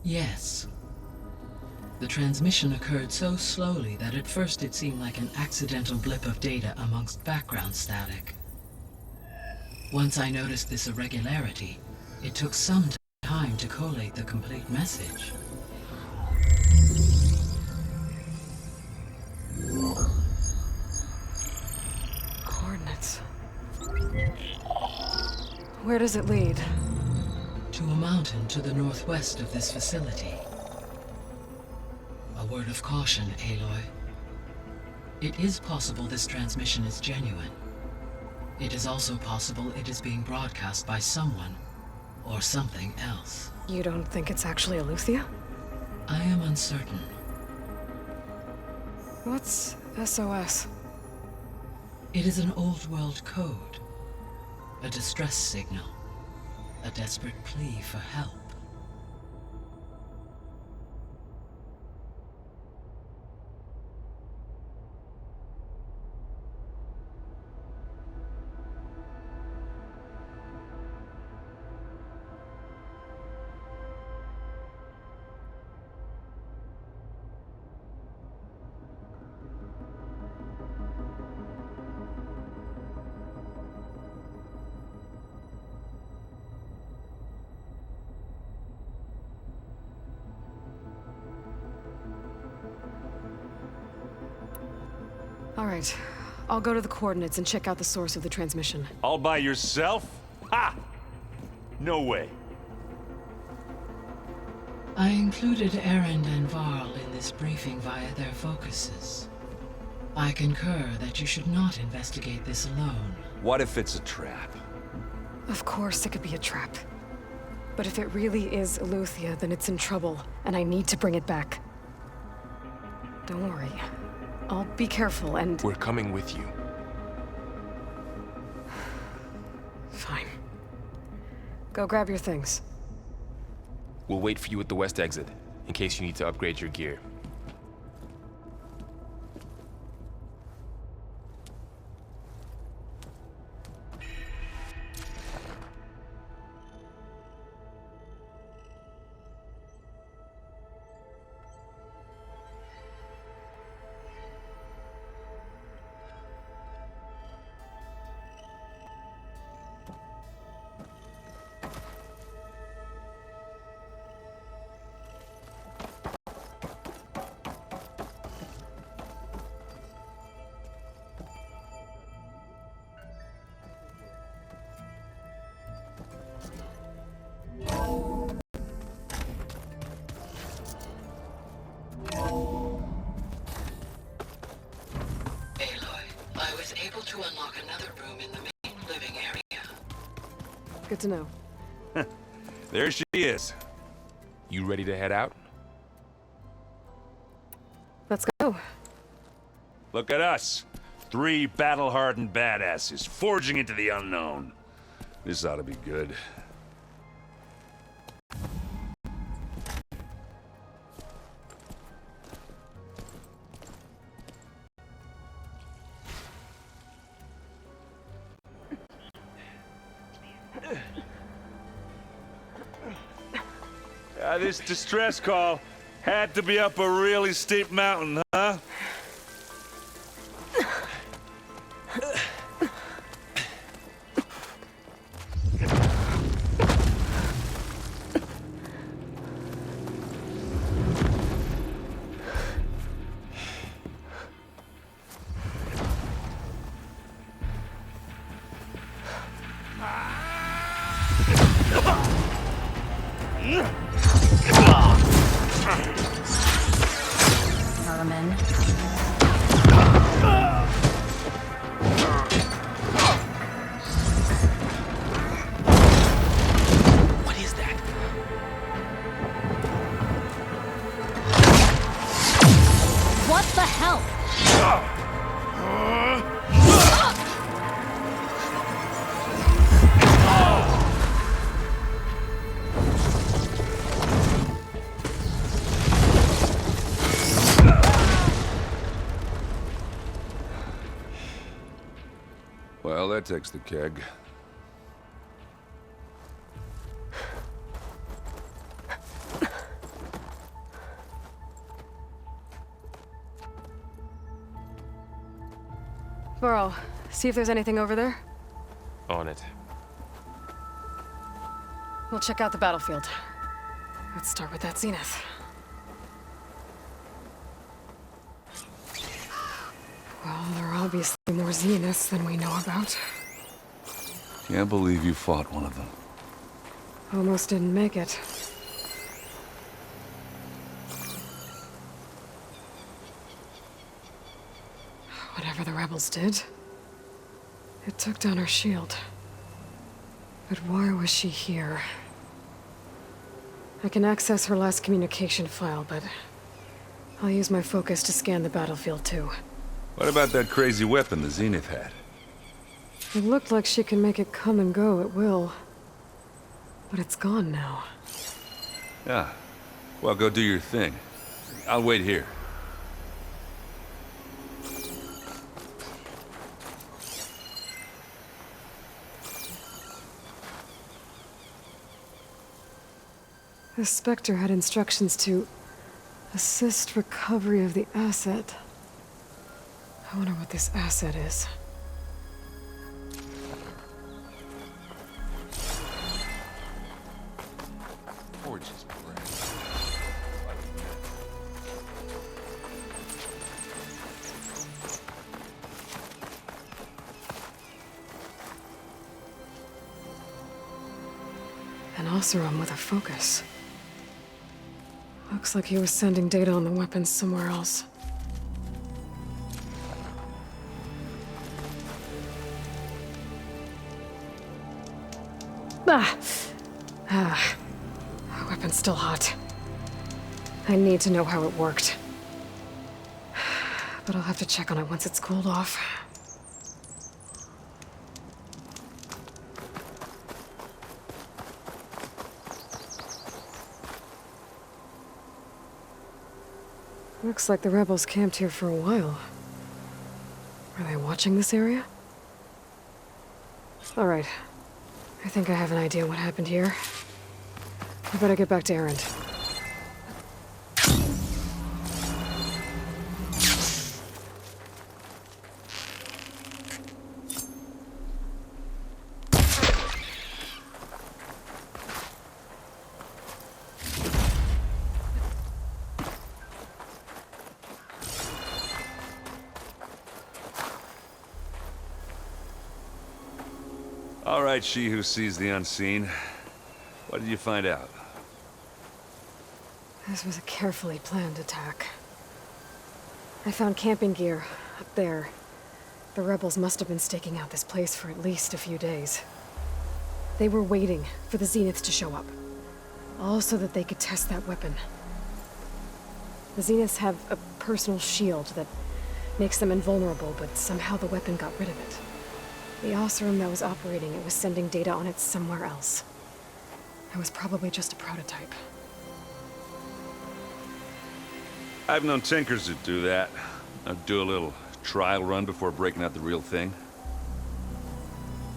Yes. The transmission occurred so slowly that at first it seemed like an accidental blip of data amongst background static. Once I noticed this irregularity, it took some time to collate the complete message. Coordinates. Where does it lead? To a mountain to the northwest of this facility. A word of caution, Aloy. It is possible this transmission is genuine. It is also possible it is being broadcast by someone or something else. You don't think it's actually Eleuthia? I am uncertain. What's SOS? It is an old world code. A distress signal. A desperate plea for help. All right. I'll go to the coordinates and check out the source of the transmission. All by yourself? Ha! No way. I included Erend and Varl in this briefing via their focuses. I concur that you should not investigate this alone. What if it's a trap? Of course it could be a trap. But if it really is Eleuthia, then it's in trouble, and I need to bring it back. Don't worry. I'll be careful and... We're coming with you. Fine. Go grab your things. We'll wait for you at the west exit, in case you need to upgrade your gear. To unlock another room in the main living area. Good to know. There she is. You ready to head out? Let's go. Look at us. 3 battle-hardened badasses forging into the unknown. This ought to be good. This distress call had to be up a really steep mountain, huh? Herman. What is that? What the hell? Well, that takes the keg. Varl, see if there's anything over there. On it. We'll check out the battlefield. Let's start with that Zenith. Well, there are obviously more Zeniths than we know about. Can't believe you fought one of them. Almost didn't make it. Whatever the rebels did, it took down her shield. But why was she here? I can access her last communication file, but I'll use my focus to scan the battlefield too. What about that crazy weapon the Zenith had? It looked like she can make it come and go at will. But it's gone now. Yeah. Well, go do your thing. I'll wait here. The Spectre had instructions to assist recovery of the asset. I wonder what this asset is. Gorgeous bread. An Oseram with a focus. Looks like he was sending data on the weapons somewhere else. Weapon's still hot. I need to know how it worked. But I'll have to check on it once it's cooled off. Looks like the rebels camped here for a while. Are they watching this area? All right. I think I have an idea what happened here. I better get back to Erend. All right, she who sees the unseen. What did you find out? This was a carefully planned attack. I found camping gear up there. The rebels must have been staking out this place for at least a few days. They were waiting for the Zeniths to show up. All so that they could test that weapon. The Zeniths have a personal shield that makes them invulnerable, but somehow the weapon got rid of it. The Oseram that was operating it was sending data on it somewhere else. It was probably just a prototype. I've known tinkers who do that. I'd do a little trial run before breaking out the real thing.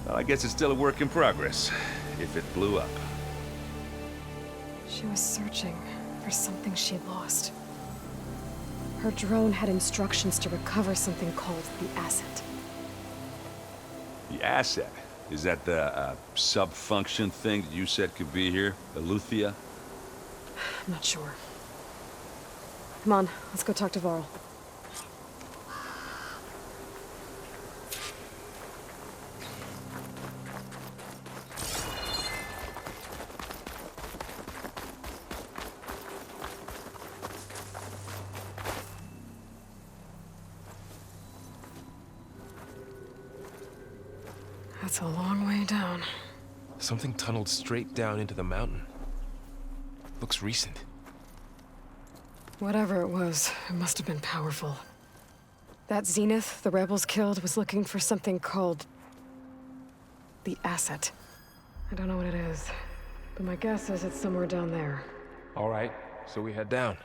Well, I guess it's still a work in progress, if it blew up. She was searching for something she lost. Her drone had instructions to recover something called the asset. The asset? Is that the sub-function thing that you said could be here? Eleuthia? I'm not sure. Come on, let's go talk to Varl. That's a long way down. Something tunneled straight down into the mountain. Looks recent. Whatever it was, it must have been powerful. That Zenith the rebels killed was looking for something called the asset. I don't know what it is, but my guess is it's somewhere down there. All right, so we head down.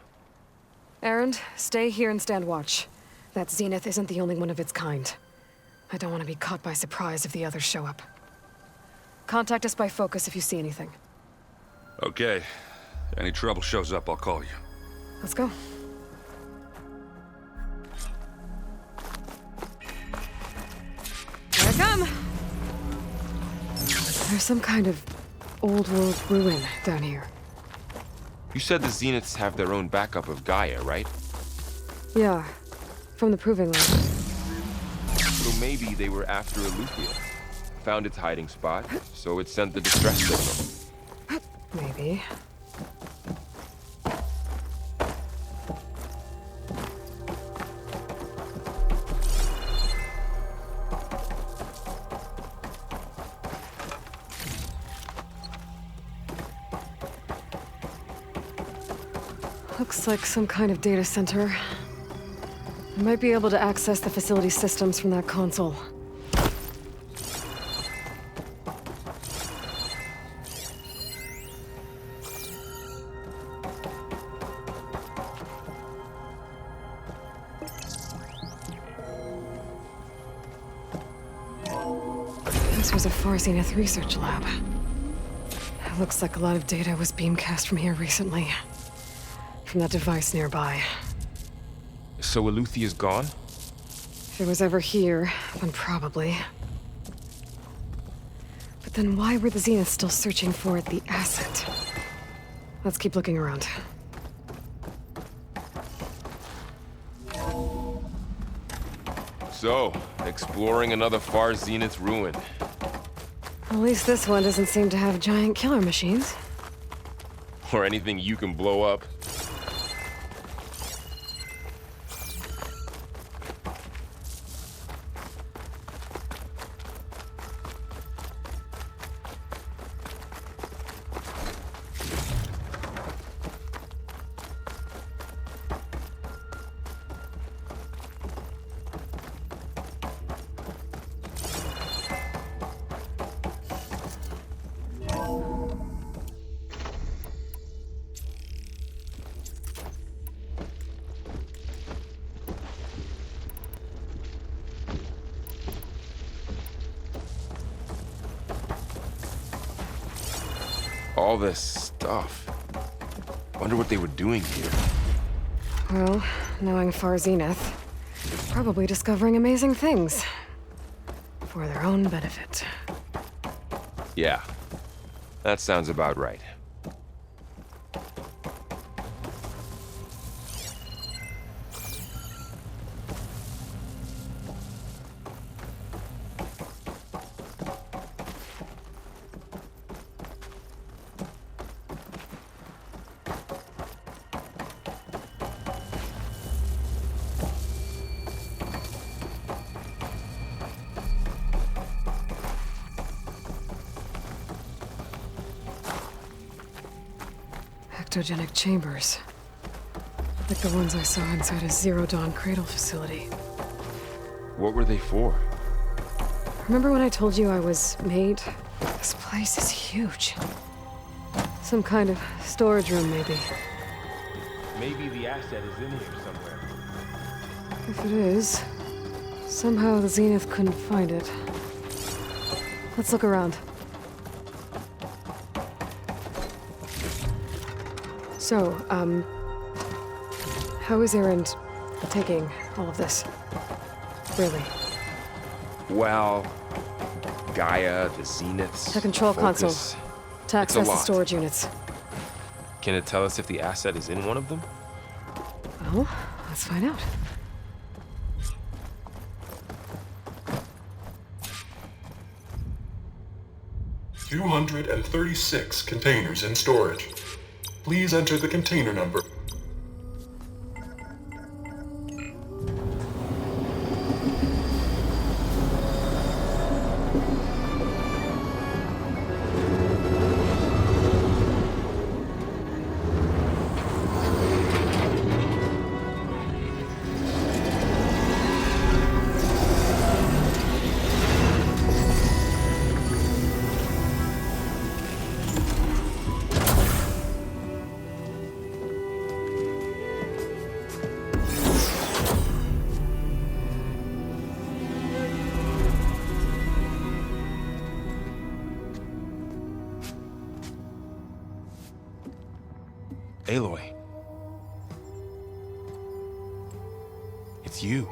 Erend, stay here and stand watch. That Zenith isn't the only one of its kind. I don't want to be caught by surprise if the others show up. Contact us by focus if you see anything. Okay. Any trouble shows up, I'll call you. Let's go. There's some kind of old world ruin down here. You said the Zeniths have their own backup of Gaia, right? Yeah, from the Proving Lab. So maybe they were after Eleuthia. Found its hiding spot, so it sent the distress signal. Maybe. Looks like some kind of data center. I might be able to access the facility systems from that console. This was a Far Zenith research lab. It looks like a lot of data was beamcast from here recently. From that device nearby. So Eleuthia's gone? If it was ever here, then probably. But then why were the Zeniths still searching for the asset? Let's keep looking around. So, exploring another Far Zenith ruin. At least this one doesn't seem to have giant killer machines. Or anything you can blow up. All this stuff. Wonder what they were doing here. Well, knowing Far Zenith, probably discovering amazing things. For their own benefit. Yeah, that sounds about right. Ectogenic chambers. Like the ones I saw inside a Zero Dawn cradle facility. What were they for? Remember when I told you I was made? This place is huge. Some kind of storage room, maybe. Maybe the asset is in here somewhere. If it is, somehow the Zenith couldn't find it. Let's look around. So, how is Erend taking all of this? Really? Well, Gaia, the Zeniths. The control console. Focus. To It's a access the lot. storage units. Can it tell us if the asset is in one of them? Well, let's find out. "236 containers in storage. Please enter the container number." Aloy. It's you.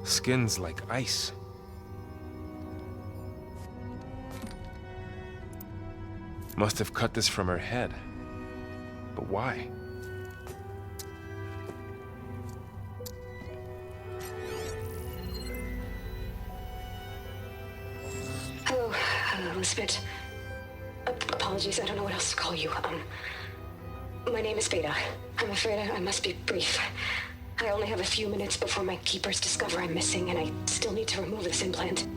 Skin's like ice. Must have cut this from her head. But why? Hello, Elizabeth. Apologies, I don't know what else to call you. My name is Beta. I'm afraid I must be brief. I only have a few minutes before my keepers discover I'm missing, and I still need to remove this implant.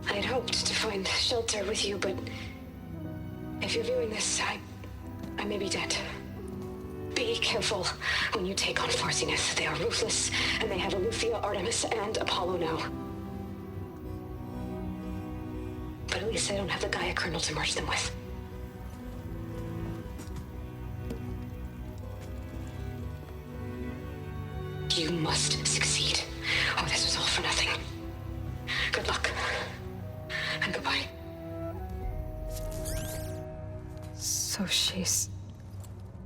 I had hoped to find shelter with you, but if you're viewing this, I may be dead. Be careful when you take on Far Zenith. They are ruthless, and they have Eleuthia, Artemis, and Apollo now. But at least I don't have the Gaia kernel to merge them with. You must succeed, or this was all for nothing. Good luck. And goodbye. So she's...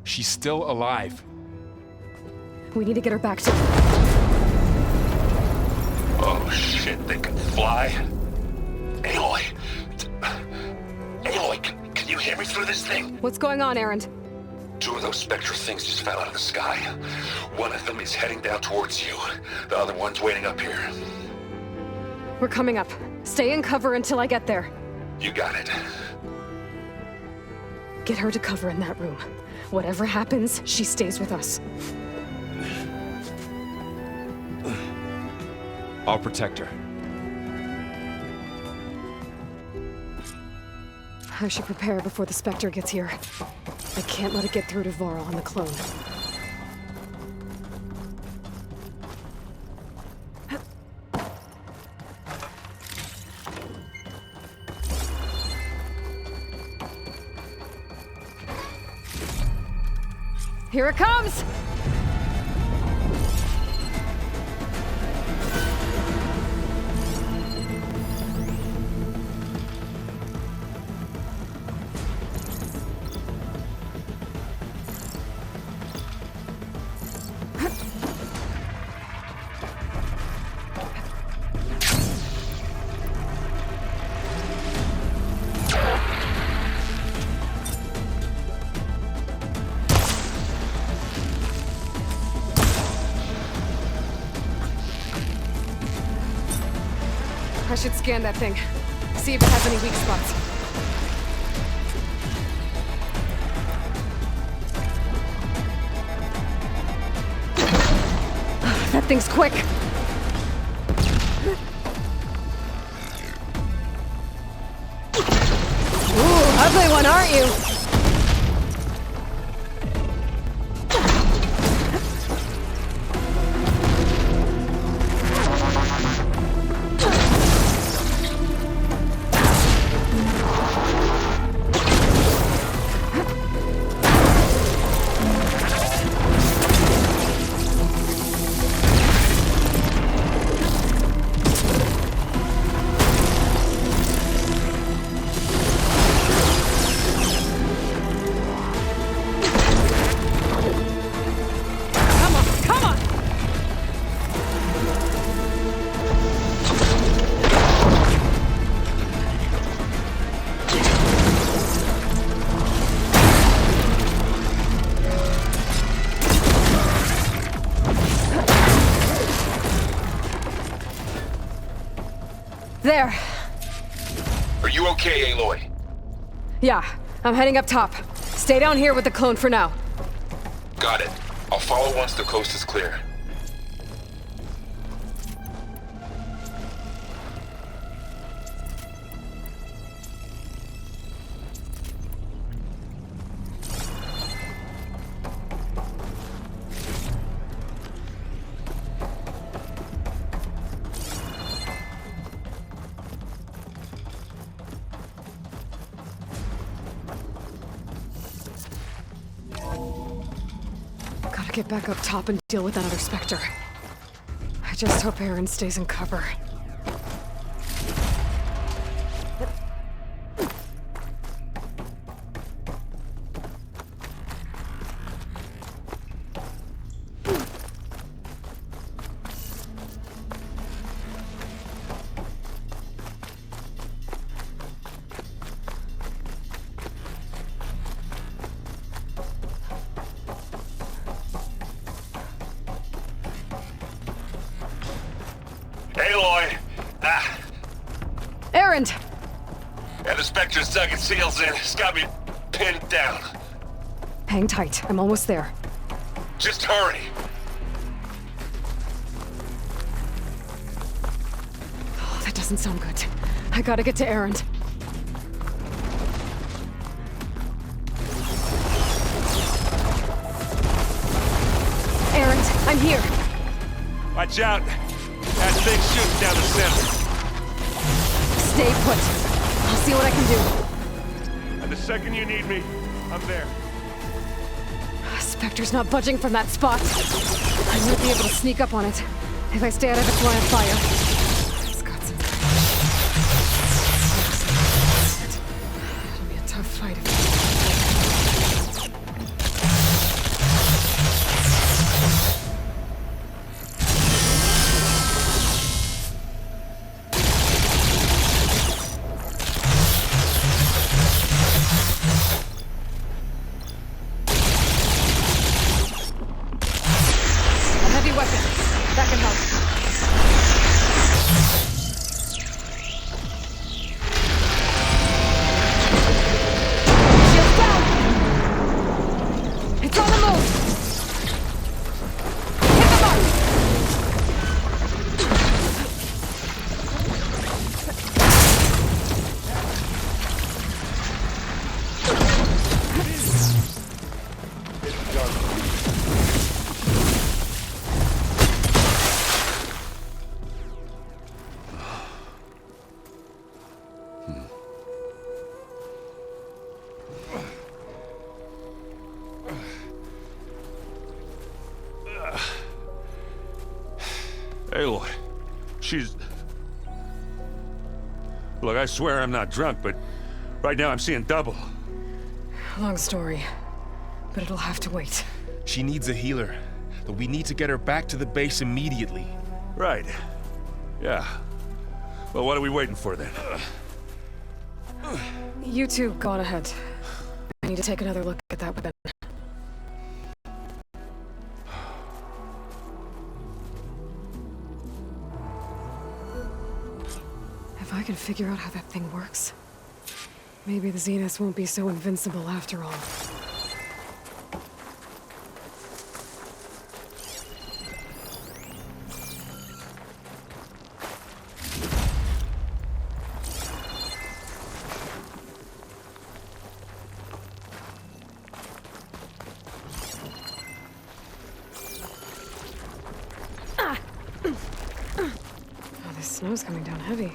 She's still alive. We need to get her back to... Oh shit, they can fly? Aloy! Aloy, can you hear me through this thing? What's going on, Erend? 2 of those Spectre things just fell out of the sky. One of them is heading down towards you. The other one's waiting up here. We're coming up. Stay in cover until I get there. You got it. Get her to cover in that room. Whatever happens, she stays with us. I'll protect her. I should prepare before the Spectre gets here. I can't let it get through to Varl and the clone. Here it comes! I should scan that thing. See if it has any weak spots. That thing's quick! Ooh, ugly one, aren't you? There. Are you okay, Aloy? Yeah, I'm heading up top. Stay down here with the clone for now. Got it. I'll follow once the coast is clear. Gotta get back up top and deal with that other Spectre. I just hope Erend stays in cover. The Spectre's dug its heels in. It's got me pinned down. Hang tight. I'm almost there. Just hurry. Oh, that doesn't sound good. I gotta get to Erend. Erend, I'm here. Watch out! That thing's shooting down the center. Stay put. I'll see what I can do. And the second you need me, I'm there. Spectre's not budging from that spot. I might be able to sneak up on it if I stay out of its line of fire. It's got some... It'll be a tough fight if that can help. Shield down! It's on the move! Hit the mark! Aloy, she's... Look, I swear I'm not drunk, but right now I'm seeing double. Long story, but it'll have to wait. She needs a healer, but we need to get her back to the base immediately. Right. Yeah. Well, what are we waiting for then? You two go on ahead. I need to take another look at that weapon. If I can figure out how that thing works, maybe the Zeniths won't be so invincible after all. Oh, this snow's coming down heavy.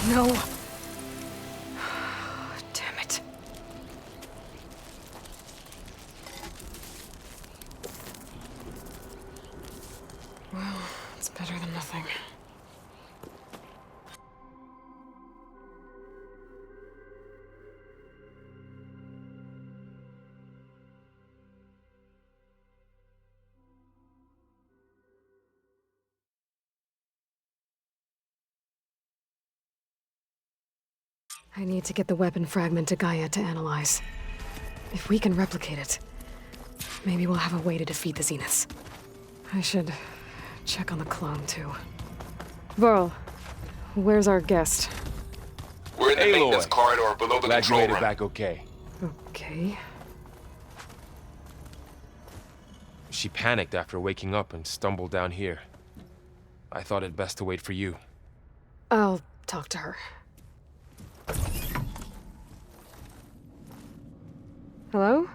No. Damn it. Well, it's better than nothing. I need to get the weapon fragment to Gaia to analyze. If we can replicate it, maybe we'll have a way to defeat the Zeniths. I should check on the clone, too. Varl, where's our guest? We're in the Aloy. maintenance corridor below the Glad you control made it room. back okay. Okay. She panicked after waking up and stumbled down here. I thought it best to wait for you. I'll talk to her. Hello?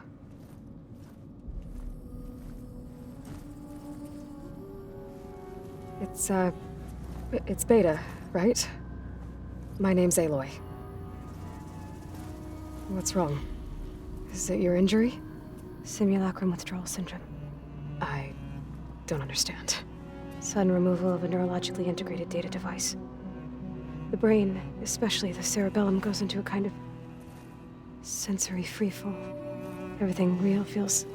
It's Beta, right? My name's Aloy. What's wrong? Is it your injury? Simulacrum withdrawal syndrome. I don't understand. Sudden removal of a neurologically integrated data device. The brain, especially the cerebellum, goes into a kind of sensory freefall. Everything real feels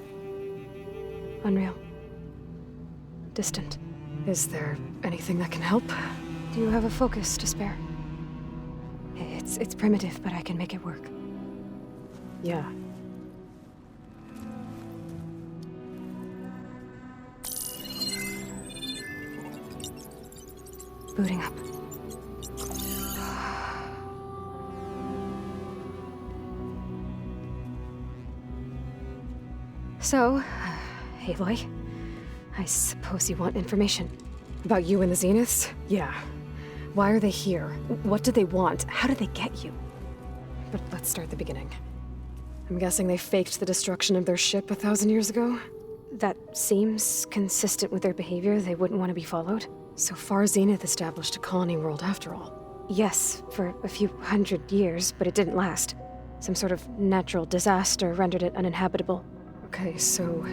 unreal. Distant. Is there anything that can help? Do you have a focus to spare? It's primitive, but I can make it work. Yeah. Booting up. So, Aloy, I suppose you want information. About you and the Zeniths? Yeah. Why are they here? What do they want? How did they get you? But let's start at the beginning. I'm guessing they faked the destruction of their ship 1,000 years ago? That seems consistent with their behavior. They wouldn't want to be followed. So far, Zenith established a colony world after all. Yes, for a few hundred years, but it didn't last. Some sort of natural disaster rendered it uninhabitable. Okay, so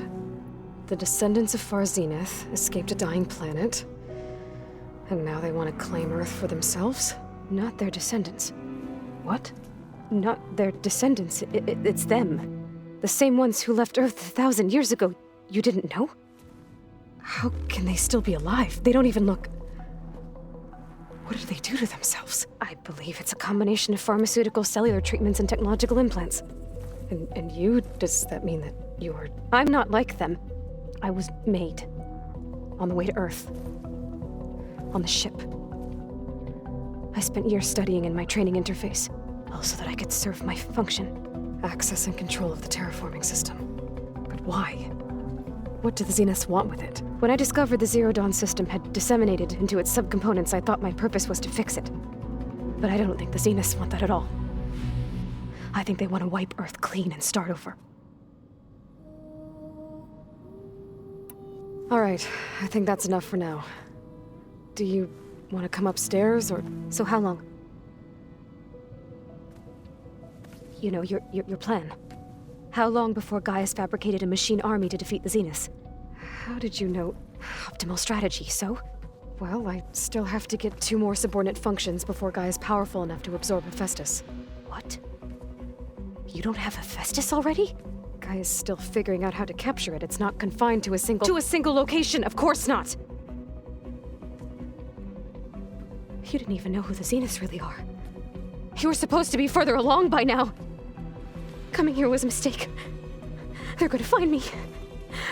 the descendants of Far Zenith escaped a dying planet, and now they want to claim Earth for themselves? Not their descendants. What? Not their descendants. It's them. The same ones who left Earth 1,000 years ago. You didn't know? How can they still be alive? They don't even look... What did they do to themselves? I believe it's a combination of pharmaceutical, cellular treatments, and technological implants. And you? Does that mean that you are... I'm not like them. I was made. On the way to Earth. On the ship. I spent years studying in my training interface, all so that I could serve my function. Access and control of the terraforming system. But why? What do the Zeniths want with it? When I discovered the Zero Dawn system had disseminated into its subcomponents, I thought my purpose was to fix it. But I don't think the Zeniths want that at all. I think they want to wipe Earth clean and start over. All right, I think that's enough for now. Do you want to come upstairs, or... So how long? You know, your plan. How long before Gaius fabricated a machine army to defeat the Zeniths? How did you know? Optimal strategy, so? Well, I still have to get 2 more subordinate functions before Gaia is powerful enough to absorb Hephaestus. What? You don't have Hephaestus already? Gaia's still figuring out how to capture it. It's not confined to a single... To a single location, of course not! You didn't even know who the Zeniths really are. You were supposed to be further along by now. Coming here was a mistake. They're gonna find me.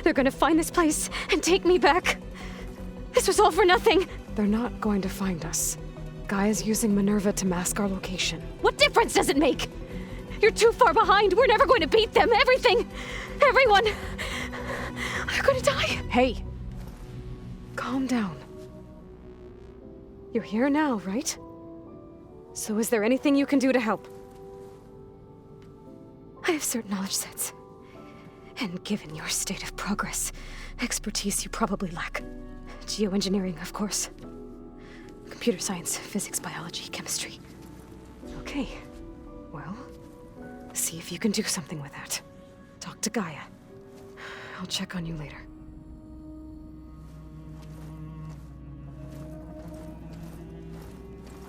They're gonna find this place and take me back. This was all for nothing. They're not going to find us. Gaia's using Minerva to mask our location. What difference does it make? You're too far behind. We're never going to beat them. Everything, everyone, are gonna die. Hey, calm down. You're here now, right? So is there anything you can do to help? I have certain knowledge sets. And given your state of progress, expertise you probably lack. Geoengineering, of course. Computer science, physics, biology, chemistry. Okay. Well, see if you can do something with that. Talk to Gaia. I'll check on you later.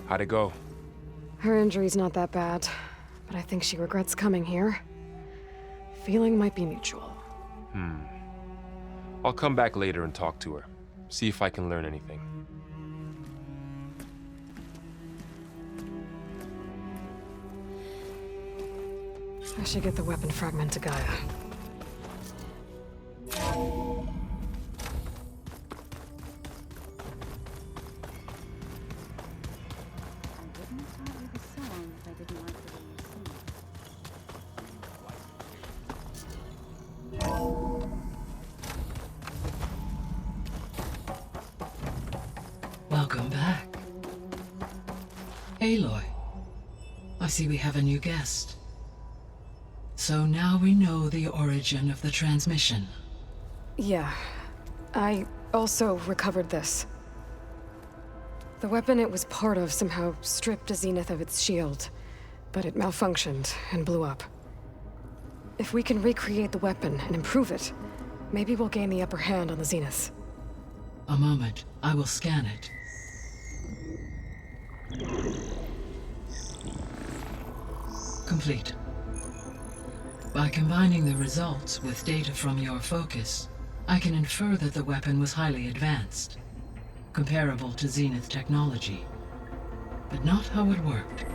How'd it go? Her injury's not that bad, but I think she regrets coming here. Feeling might be mutual. I'll come back later and talk to her. See if I can learn anything. I should get the weapon fragment to Gaia. Welcome back. Aloy, I see we have a new guest. So now we know the origin of the transmission. Yeah. I also recovered this. The weapon it was part of somehow stripped Zenith of its shield, but it malfunctioned and blew up. If we can recreate the weapon and improve it, maybe we'll gain the upper hand on the Zeniths. A moment, I will scan it. Complete. By combining the results with data from your focus, I can infer that the weapon was highly advanced, comparable to Zenith technology, but not how it worked.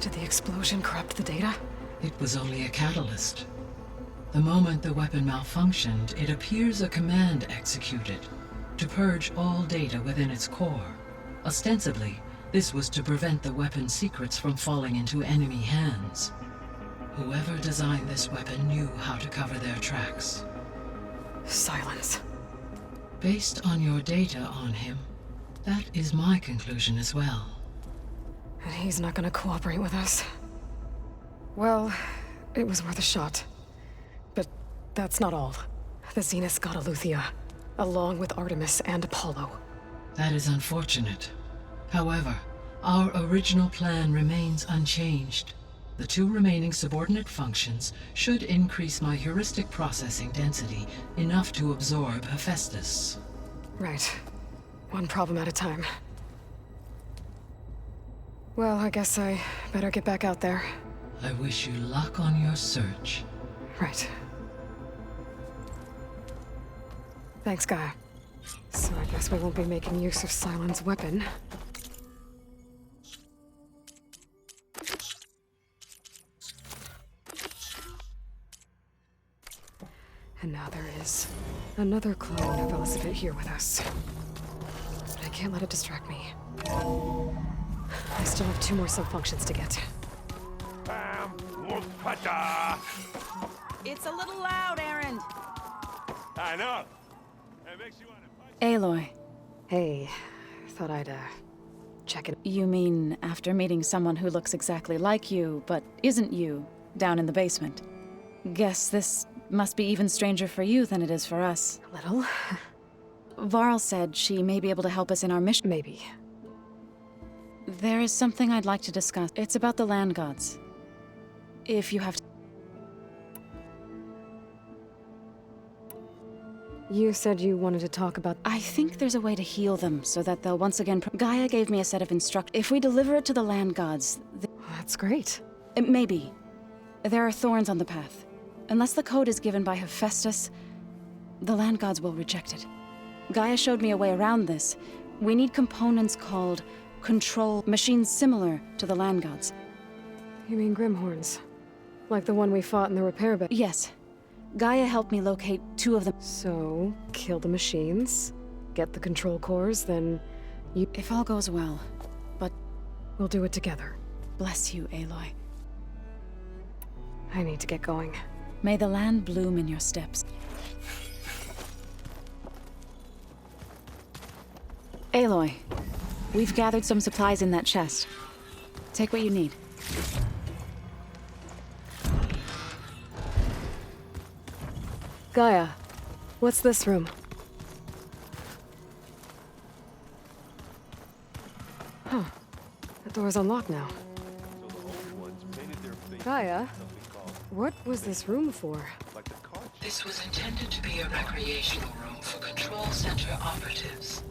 Did the explosion corrupt the data? It was only a catalyst. The moment the weapon malfunctioned, it appears a command executed to purge all data within its core. Ostensibly, this was to prevent the weapon's secrets from falling into enemy hands. Whoever designed this weapon knew how to cover their tracks. Silence. Based on your data on him, that is my conclusion as well. And he's not gonna cooperate with us. Well, it was worth a shot. But that's not all. The Zeniths got Eleuthia, along with Artemis and Apollo. That is unfortunate. However, our original plan remains unchanged. The 2 remaining subordinate functions should increase my heuristic processing density enough to absorb Hephaestus. Right. One problem at a time. Well, I guess I better get back out there. I wish you luck on your search. Right. Thanks, Gaia. So I guess we won't be making use of Sylens' weapon. And now there is another clone of Elizabeth here with us. But I can't let it distract me. I still have 2 more sub-functions to get. It's a little loud, Aaron. I know. It makes you want to punch. Aloy, Hey, thought I'd, check in. you mean after meeting someone who looks exactly like you, but isn't you, down in the basement? Guess this must be even stranger for you than it is for us. A little? Varl said she may be able to help us in our mission. Maybe. There is something I'd like to discuss. It's about the land gods. If you have to... You said you wanted to talk about... I think there's a way to heal them so that they'll once again... Gaia gave me a set of instructions. If we deliver it to the land gods... That's great. Maybe. There are thorns on the path. Unless the code is given by Hephaestus, the land gods will reject it. Gaia showed me a way around this. We need components called control machines similar to the land gods. You mean Grimhorns? Like the one we fought in the repair bay? Yes. Gaia helped me locate 2 of them. So, kill the machines, get the control cores, then you... If all goes well. But we'll do it together. bless you, Aloy. I need to get going. May the land bloom in your steps. Aloy, we've gathered some supplies in that chest. Take what you need. Gaia, what's this room? Huh. The door's unlocked now. Gaia, what was this room for? This was intended to be a recreational room for Control Center operatives.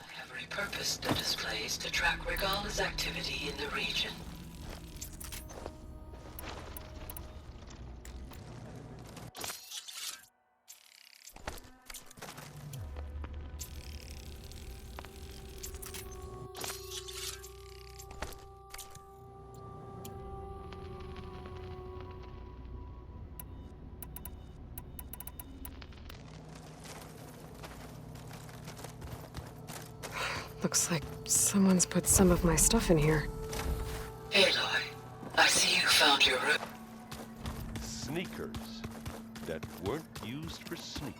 I have repurposed the displays to track Regala's activity in the region. Looks like someone's put some of my stuff in here. Aloy, I see you found your room. Sneakers that weren't used for sneaking.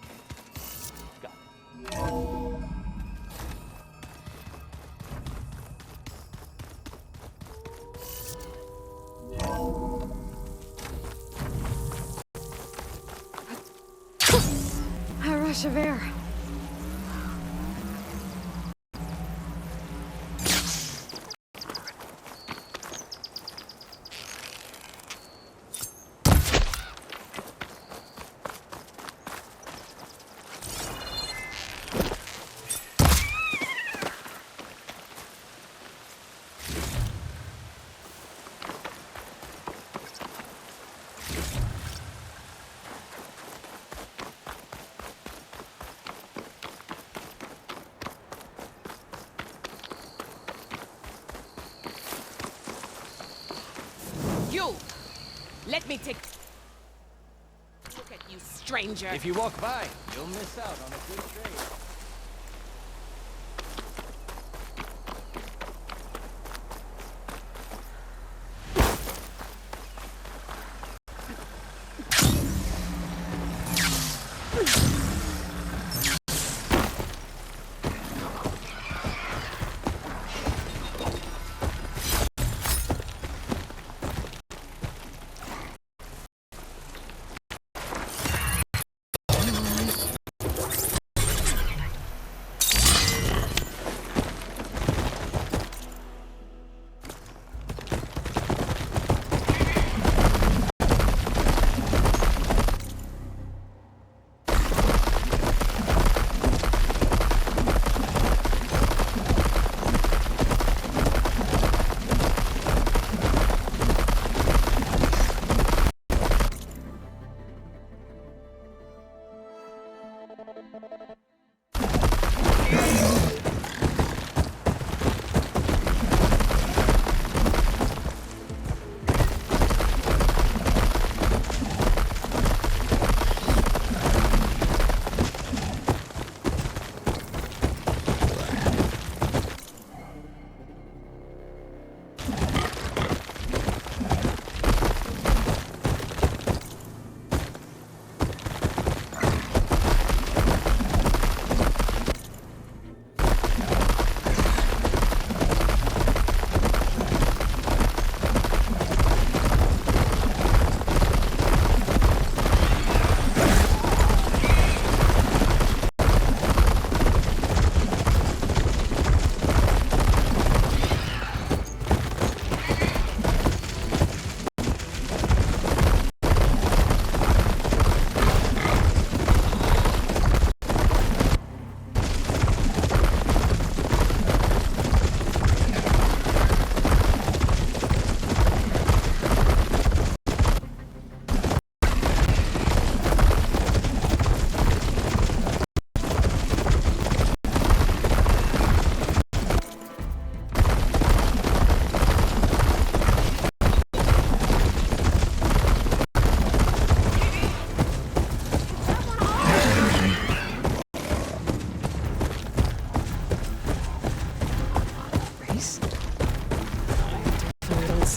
A rush of air. You! Let me take... Look at you, stranger! If you walk by, you'll miss out on a good trade.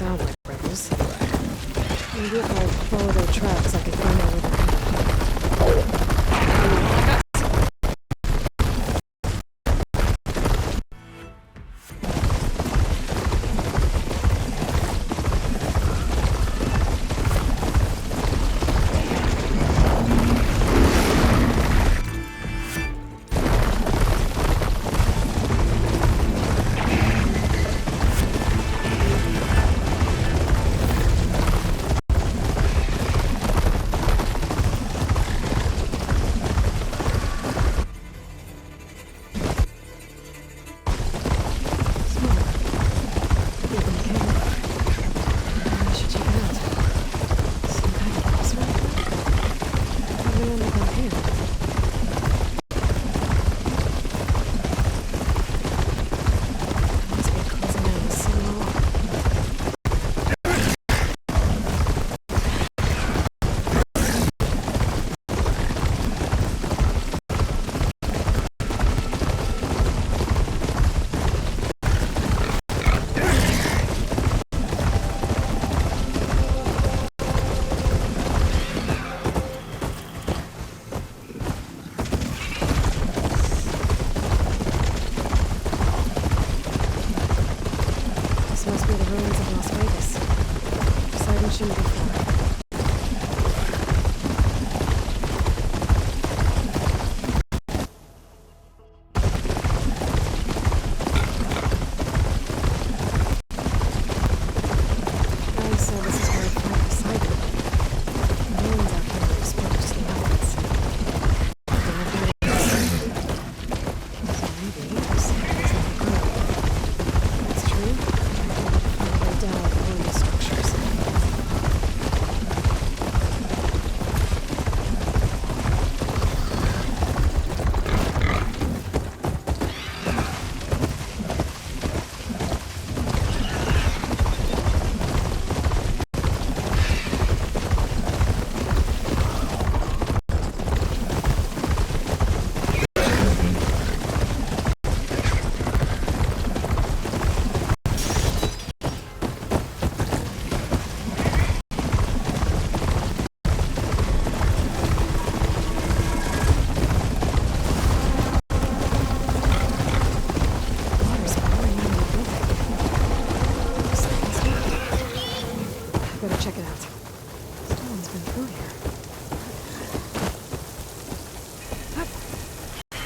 sound like rebels. Maybe if I follow their tracks, I can find out where they're headed.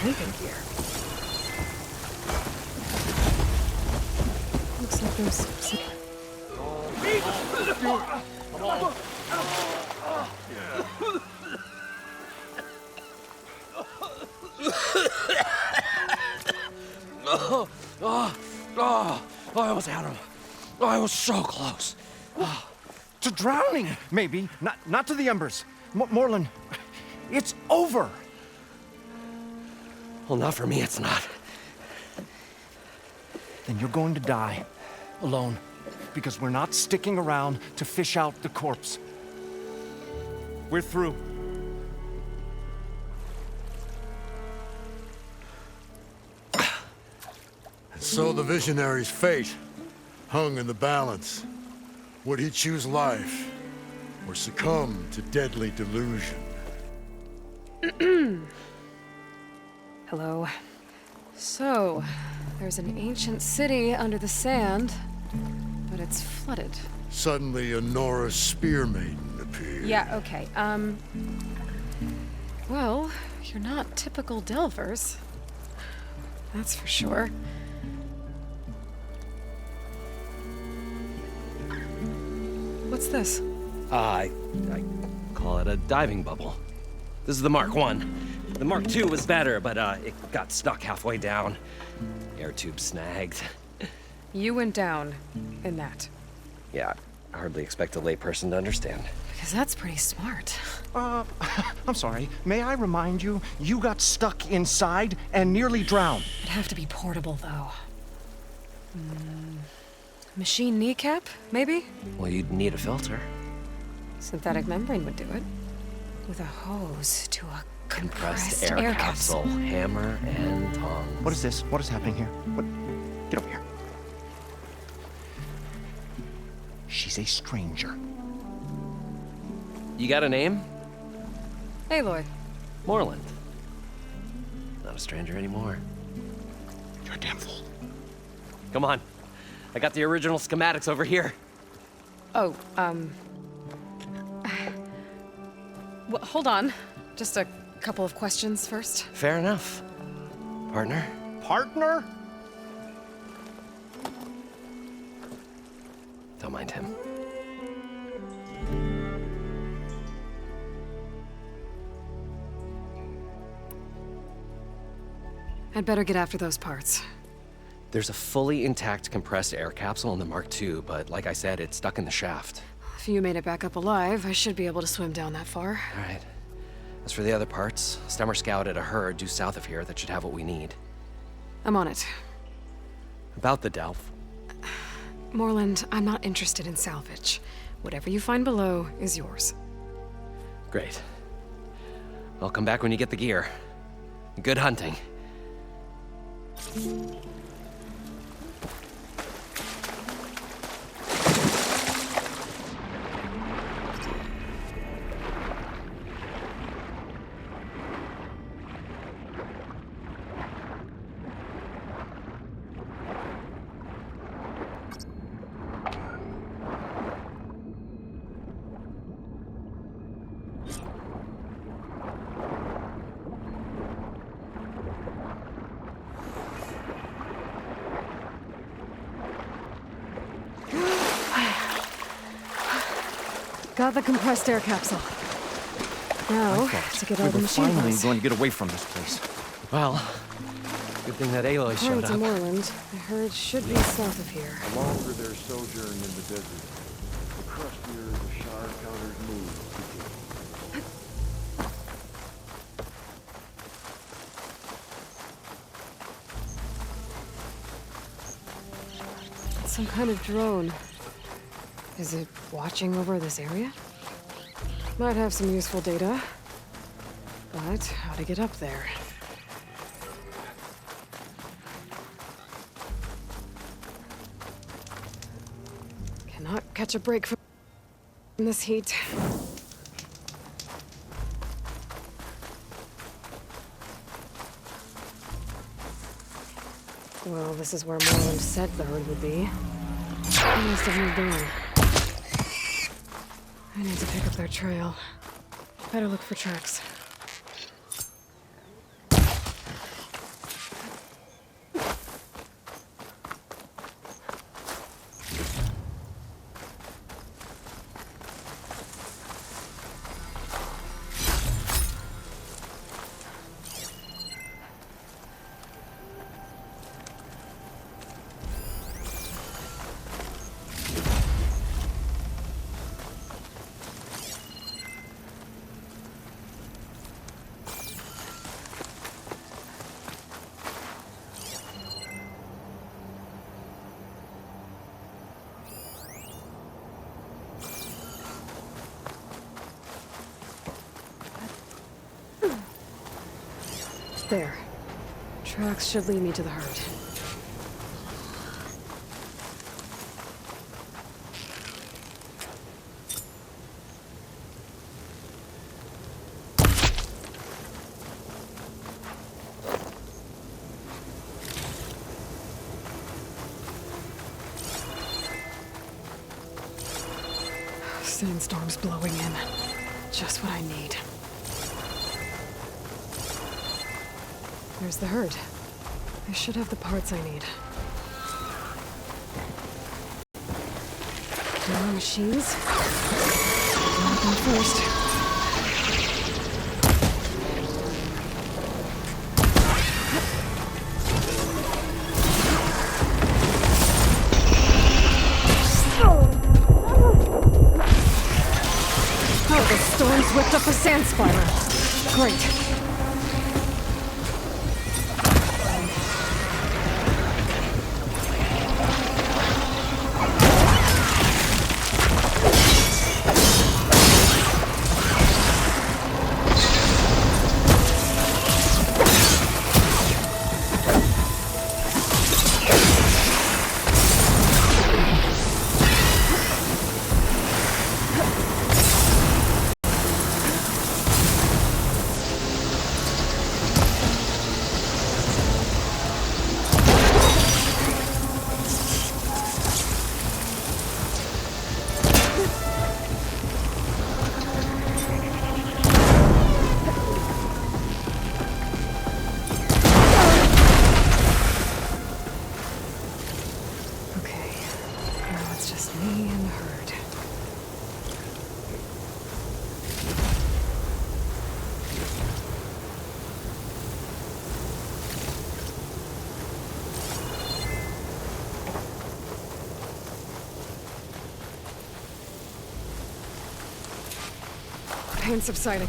camping gear. Looks like there's some... I almost had him. I was so close. To drowning, maybe. Not to the embers. Morlund, it's over. Well, not for me, it's not. Then you're going to die. Alone. Because we're not sticking around to fish out the corpse. We're through. So the visionary's fate hung in the balance. Would he choose life or succumb to deadly delusion? Hello. So, there's an ancient city under the sand, but it's flooded. Suddenly, a Nora spear maiden appeared. Yeah, okay. Well, you're not typical Delvers. That's for sure. What's this? I call it a diving bubble. This is the Mark I. The Mark II was better, but it got stuck halfway down. Air tube snagged. You went down in that. Yeah, I hardly expect a layperson to understand. Because that's pretty smart. I'm sorry. May I remind you, you got stuck inside and nearly drowned. It'd have to be portable, though. Machine kneecap, maybe? Well, you'd need a filter. Synthetic membrane would do it. With a hose to a Compressed air capsule. Hammer and tongs. What is this? What is happening here? What? Get over here. She's a stranger. You got a name? Aloy. Morlund. Not a stranger anymore. You're a damn fool. Come on. I got the original schematics over here. Oh, well, hold on. Just a couple of questions first. Fair enough. Partner? Partner? Don't mind him. I'd better get after those parts. There's a fully intact compressed air capsule in the Mark II, but like I said, it's stuck in the shaft. If you made it back up alive, I should be able to swim down that far. All right. As for the other parts, Stemmer scouted a herd due south of here that should have what we need. I'm on it. About the Delph. Morlund, I'm not interested in salvage. Whatever you find below is yours. Great. I'll come back when you get the gear. Good hunting. Got the compressed air capsule. Now, to get all the machine finally parts. going to get away from this place. Well, good thing that Aloy showed According to up. Morlund, the herd should be south of here. The longer their sojourn in the desert, the crustier the Shard Counter's moves become. Some kind of drone. Is it watching over this area? Might have some useful data. But how to get up there? Cannot catch a break from this heat. Well, this is where Morlund said the herd would be. They must have moved on. I need to pick up their trail. Better look for tracks. There. Tracks should lead me to the herd. Sandstorm's blowing in. Just what I need. There's the herd. I should have the parts I need. More machines? One of them first. Oh, the storm's whipped up a sand spiral. Great. Pain subsiding.